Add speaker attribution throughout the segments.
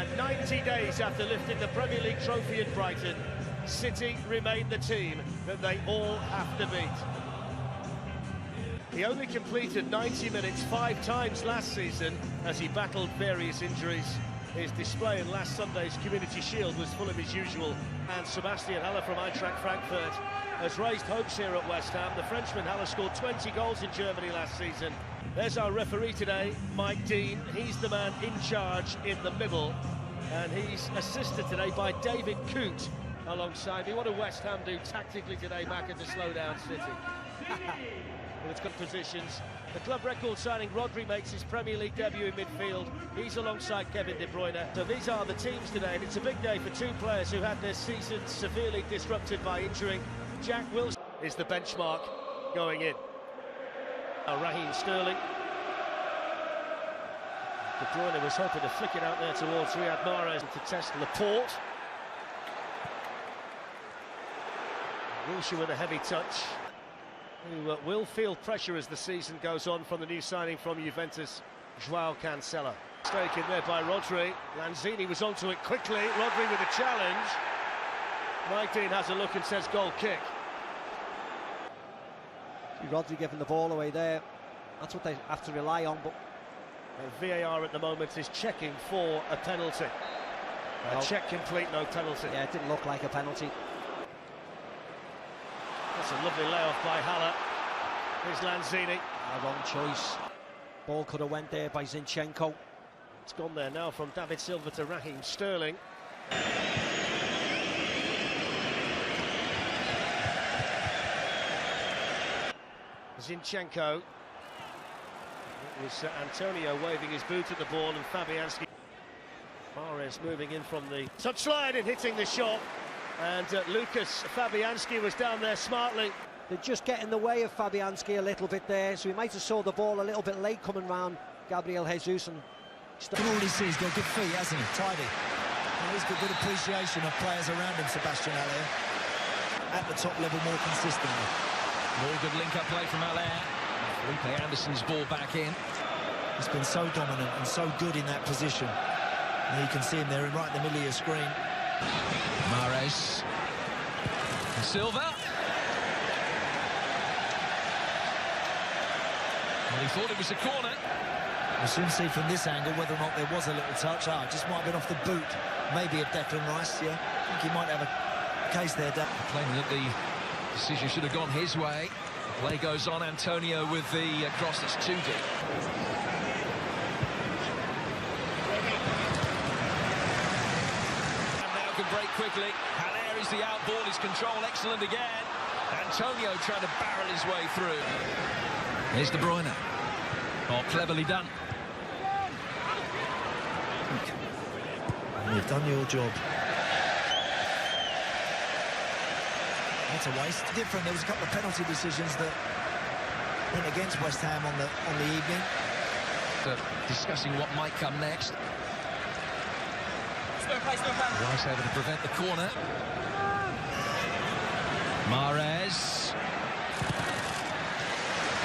Speaker 1: And 90 days after lifting the Premier League trophy at Brighton, City remain the team that they all have to beat. He only completed 90 minutes 5 times last season as he battled various injuries. His display in last Sunday's Community Shield was full of his usual, and Sebastian Haller from Eintracht Frankfurt has raised hopes here at West Ham. The Frenchman Haller scored 20 goals in Germany last season. There's our referee today, Mike Dean. He's the man in charge in the middle, and he's assisted today by David Coote alongside me. What do West Ham do tactically today, Macca, to slow down City? Well, it's got positions. The club record signing Rodri makes his Premier League debut in midfield. He's alongside Kevin De Bruyne. So these are the teams today, and it's a big day for two players who had their seasons severely disrupted by injury. Jack Wilson is the benchmark going in. Raheem Sterling. De Bruyne was hoping to flick it out there towards Riyad Mahrez to test Laporte. Wilshere with a heavy touch, who will feel pressure as the season goes on from the new signing from Juventus, Joao Cancelo. Taken there by Rodri. Lanzini was onto it quickly. Rodri with a challenge. Mike Dean has a look and says goal kick.
Speaker 2: Rodri giving the ball away there. That's what they have to rely on. But
Speaker 1: VAR at the moment is checking for a penalty. Check complete, no penalty.
Speaker 2: Yeah, it didn't look like a penalty.
Speaker 1: That's a lovely layoff by Haller. Here's Lanzini.
Speaker 2: Wrong choice. Ball could have went there by Zinchenko.
Speaker 1: It's gone there now from David Silva to Raheem Sterling. Zinchenko. It was Antonio waving his boot at the ball, and Fabianski. Mahrez moving in from the touchline and hitting the shot. And Lucas Fabianski was down there smartly.
Speaker 2: They just get in the way of Fabianski a little bit there, so he might have saw the ball a little bit late coming round Gabriel Jesus. And
Speaker 3: all he sees, got good feet, hasn't he? Tidy. And he's got good appreciation of players around him, Sebastian Haller. At the top level more consistently.
Speaker 4: More good link-up play from Haller. Felipe Anderson's ball back in.
Speaker 3: He's been so dominant and so good in that position. And you can see him there right in the middle of your screen.
Speaker 4: Mahrez. Silva. Well, he thought it was a corner.
Speaker 3: We'll soon see from this angle whether or not there was a little touch. Just might have been off the boot, maybe of Declan Rice, yeah. I think he might have a case there, Dan.
Speaker 4: Claiming that the decision should have gone his way. The play goes on, Antonio with the cross that's too deep. Can break quickly. Haller is the out ball, his control excellent again. Antonio trying to barrel his way through. Here's De Bruyne. Oh, cleverly done.
Speaker 3: You've done your job. That's a waste. Different. There was a couple of penalty decisions that went against West Ham on the evening.
Speaker 4: Discussing what might come next. Rice able to prevent the corner. Mahrez.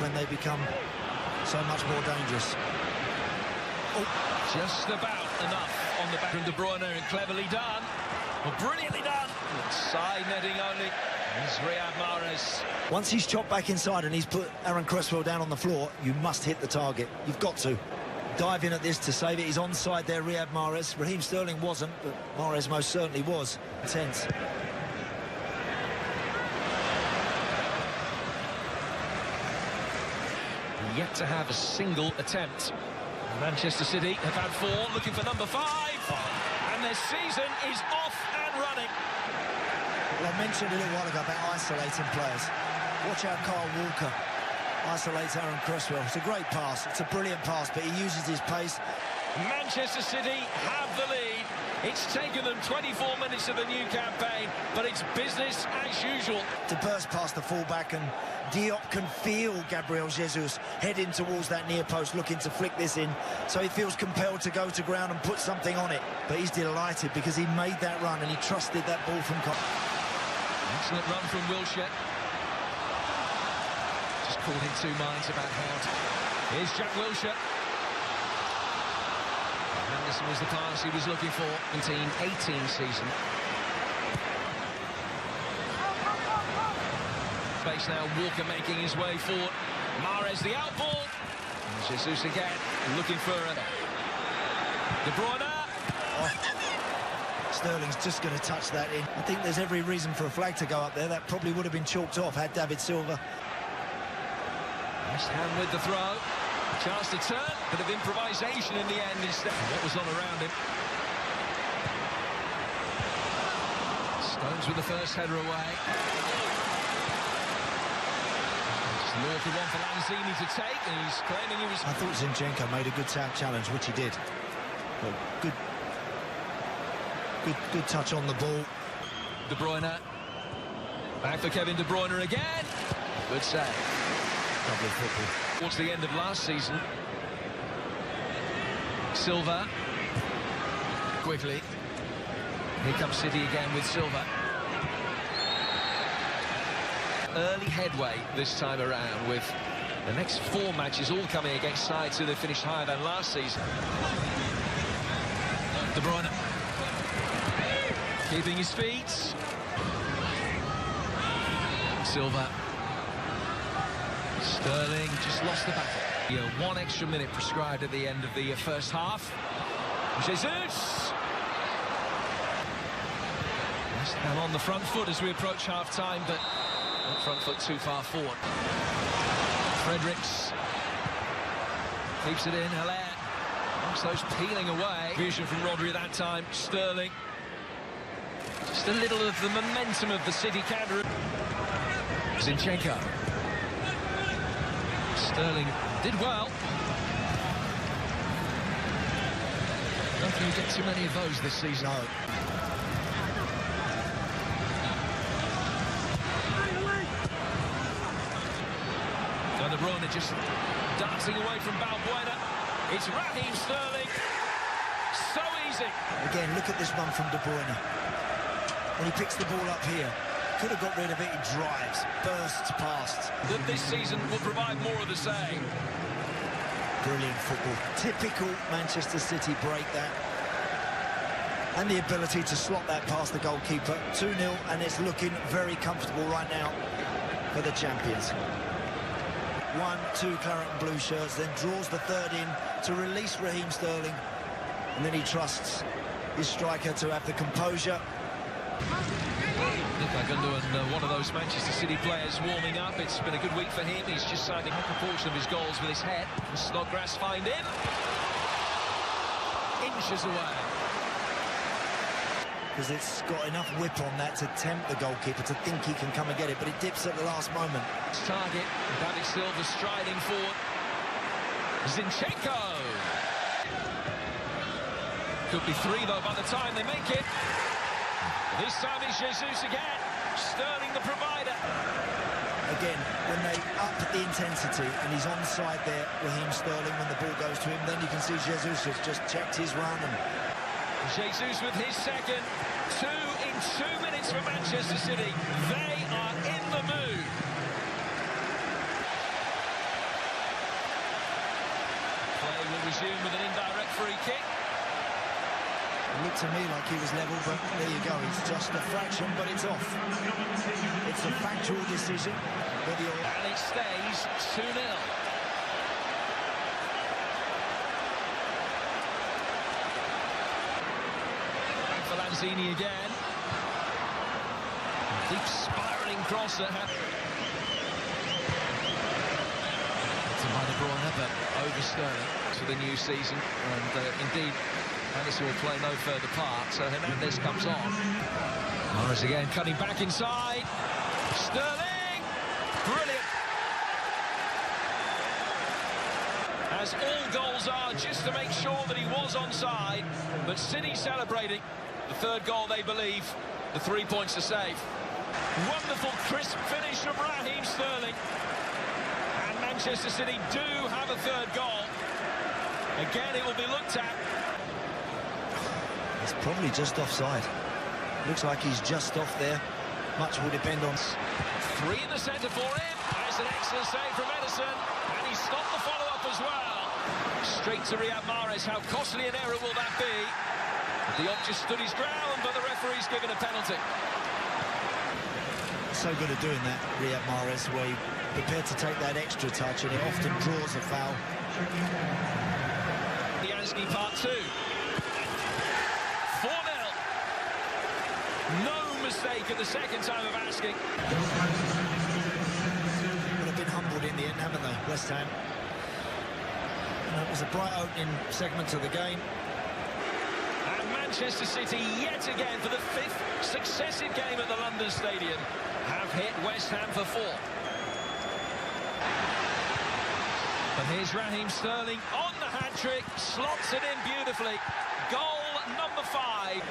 Speaker 3: When they become so much more dangerous.
Speaker 4: Oh, just about enough on the back from De Bruyne, and cleverly done. Well, brilliantly done. Side netting only. Here's Riyad Mahrez.
Speaker 3: Once he's chopped back inside and he's put Aaron Cresswell down on the floor, you must hit the target. You've got to. Dive in at this to save it. He's onside there, Riyad Mahrez. Raheem Sterling wasn't, but Mahrez most certainly was. Intense.
Speaker 4: Yet to have a single attempt. Manchester City have had 4, looking for number 5. And their season is off and running.
Speaker 3: Well, I mentioned a little while ago about isolating players. Watch out, Kyle Walker isolates Aaron Cresswell. It's a great pass. It's a brilliant pass, but he uses his pace.
Speaker 4: Manchester City have the lead. It's taken them 24 minutes of the new campaign, but it's business as usual.
Speaker 3: To burst past the fullback, and Diop can feel Gabriel Jesus heading towards that near post, looking to flick this in. So he feels compelled to go to ground and put something on it. But he's delighted because he made that run and he trusted that ball from
Speaker 4: Excellent run from Wilshere. Just caught in two minds about how. Here's Jack Wilshere. Ederson was the pass he was looking for. 17-18 season. Space now, Walker making his way forward. Mahrez the out ball. And Jesus again, looking for a De Bruyne.
Speaker 3: Oh. Sterling's just going to touch that in. I think there's every reason for a flag to go up there. That probably would have been chalked off had David Silva.
Speaker 4: West Ham with the throw. Chance to turn. Bit of improvisation in the end instead. What was on around him. Stones with the first header away. More for one for Lanzini to take, and he's claiming he was...
Speaker 3: I thought Zinchenko made a good challenge, which he did. But good touch on the ball.
Speaker 4: De Bruyne. Back for Kevin De Bruyne again. Good save.
Speaker 3: Lovely football.
Speaker 4: Towards the end of last season. Silva. Quickly. Here comes City again with Silva. Early headway this time around, with the next 4 matches all coming against sides who have finished higher than last season. De Bruyne keeping his feet. Silva. Sterling just lost the battle. 1 extra minute prescribed at the end of the first half. Jesus. West Ham on the front foot as we approach half-time, but front foot too far forward. Fredericks keeps it in. Haller amongst those peeling away. Vision from Rodri at that time. Sterling. Just a little of the momentum of the City counter. Zinchenko. Sterling did well. Not going to get too many of those this season.
Speaker 3: No.
Speaker 4: De Bruyne just dancing away from Balbuena. It's Raheem Sterling. So easy.
Speaker 3: Again, look at this one from De Bruyne. When he picks the ball up here, could have got rid of it. He drives, bursts past.
Speaker 4: That this season will provide more of the same.
Speaker 3: Brilliant football. Typical Manchester City break that. And the ability to slot that past the goalkeeper. 2-0, and it's looking very comfortable right now for the champions. 1-2 claret and blue shirts, then draws the third in to release Raheem Sterling, and then he trusts his striker to have the composure.
Speaker 4: Nick Gundogan, one of those Manchester City players warming up. It's been a good week for him. He's just signed a proportion of his goals with his head. Can Snodgrass find him? Inches away.
Speaker 3: Because it's got enough whip on that to tempt the goalkeeper to think he can come and get it, but it dips at the last moment.
Speaker 4: Target, David Silva striding forward. Zinchenko. Could be 3 though by the time they make it. This time it's Jesus again. Sterling the provider.
Speaker 3: Again, when they up the intensity and he's onside there, Raheem Sterling, when the ball goes to him, then you can see Jesus has just checked his run. And
Speaker 4: Jesus with his second. 2 in 2 minutes for Manchester City. They are in the mood. Play will resume with an indirect free kick.
Speaker 3: it looked to me like he was level, but there you go. It's just a fraction, but it's off. It's a factual decision.
Speaker 4: And it stays 2-0. For Lanzini again. Deep spiralling crosser. By De Bruyne, but over Sterling for the new season. And indeed, Anderson will play no further part. So Hernandez comes on. Mahrez again cutting back inside. Sterling! Brilliant! As all goals are, just to make sure that he was onside. But City celebrating the third goal, they believe. The 3 points are safe. Wonderful crisp finish from Raheem Sterling. And Manchester City do have a third goal. Again, it will be looked at.
Speaker 3: It's probably just offside. Looks like he's just off there. Much will depend on...
Speaker 4: 3 in the centre for him. That's an excellent save from Ederson. And he stopped the follow-up as well. Straight to Riyad Mahrez. How costly an error will that be? Diop just stood his ground, but the referee's given a penalty.
Speaker 3: So good at doing that, Riyad Mahrez, where he prepared to take that extra touch, and it often draws a foul.
Speaker 4: Fabianski part 2. 4-0. No mistake at the second time of asking.
Speaker 3: But have been humbled in the end, haven't they, West Ham? It was a bright opening segment of the game.
Speaker 4: And Manchester City, yet again, for the 5th successive game at the London Stadium, have hit West Ham for 4. But here's Raheem Sterling on the hat-trick, slots it in beautifully. Goal number 5.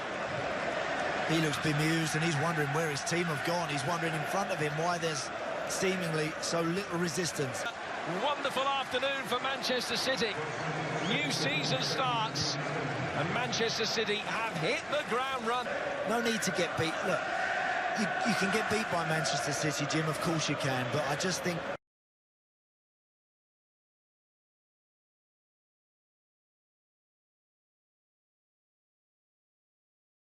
Speaker 3: He looks bemused, and he's wondering where his team have gone. He's wondering in front of him why there's seemingly so little resistance.
Speaker 4: Wonderful afternoon for Manchester City. New season starts, and Manchester City have hit the ground run.
Speaker 3: No need to get beat. Look, you can get beat by Manchester City, Jim, of course you can, but I just think